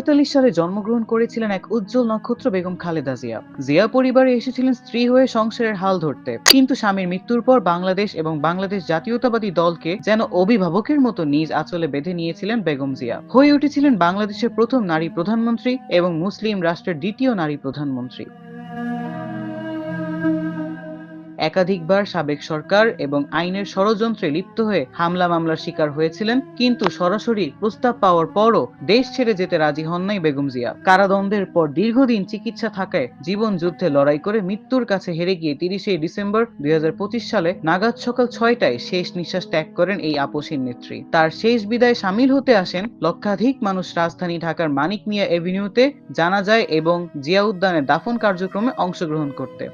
1945 সালে জন্মগ্রহণ করেছিলেন এক উজ্জ্বল নক্ষত্র বেগম খালেদা জিয়া। জিয়া পরিবারে এসেছিলেন স্ত্রী হয়ে সংসারের হাল ধরতে, কিন্তু স্বামীর মৃত্যুর পর বাংলাদেশ এবং বাংলাদেশ জাতীয়তাবাদী দলকে যেন অভিভাবকের মতো নিজ আঁচলে বেঁধে নিয়েছিলেন বেগম জিয়া। হয়ে উঠেছিলেন বাংলাদেশের প্রথম নারী প্রধানমন্ত্রী এবং মুসলিম রাষ্ট্রের দ্বিতীয় নারী প্রধানমন্ত্রী। একাধিকবার সাবেক সরকার এবং আইনের ষড়যন্ত্রে লিপ্ত হয়ে হামলা মামলার শিকার হয়েছিলেন, কিন্তু সরাসরি প্রস্তাব পাওয়ার পরও দেশ ছেড়ে যেতে রাজি হন নাই বেগম জিয়া। কারাদণ্ডের পর দীর্ঘদিন চিকিৎসা থাকায় জীবন যুদ্ধে লড়াই করে মৃত্যুর কাছে হেরে গিয়ে 30শে ডিসেম্বর 2025 সালে নাগাদ সকাল 6টায় শেষ নিঃশ্বাস ত্যাগ করেন এই আপসীর নেত্রী। তার শেষ বিদায়ে সামিল হতে আসেন লক্ষাধিক মানুষ রাজধানী ঢাকার মানিক মিয়া এভিনিউতে জানাজায় এবং জিয়া উদ্যানে দাফন কার্যক্রমে অংশগ্রহণ করতে।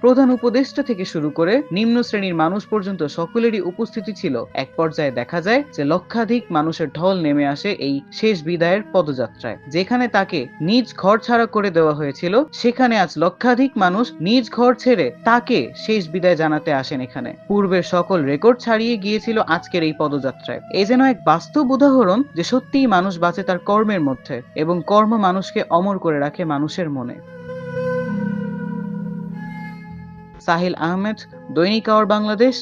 প্রধান উপদেষ্টা থেকে শুরু করে নিম্ন শ্রেণীর মানুষ পর্যন্ত সকলেরই উপস্থিতি ছিল। এক পর্যায়ে দেখা যায় যে লক্ষাধিক মানুষের ঢল নেমে আসে এই শেষ বিদায়ের পদযাত্রায়। যেখানে তাকে নিজ ঘর ছাড়া করে দেওয়া হয়েছিল, সেখানে আজ লক্ষাধিক মানুষ নিজ ঘর ছেড়ে তাকে শেষ বিদায় জানাতে আসেন এখানে। পূর্বের সকল রেকর্ড ছাড়িয়ে গিয়েছিল আজকের এই পদযাত্রায়। এ যেন এক বাস্তব উদাহরণ যে সত্যিই মানুষ বাঁচে তার কর্মের মধ্যে, এবং কর্ম মানুষকে অমর করে রাখে মানুষের মনে। সাহিল আহমেদ, দৈনিক আওয়ার বাংলাদেশ,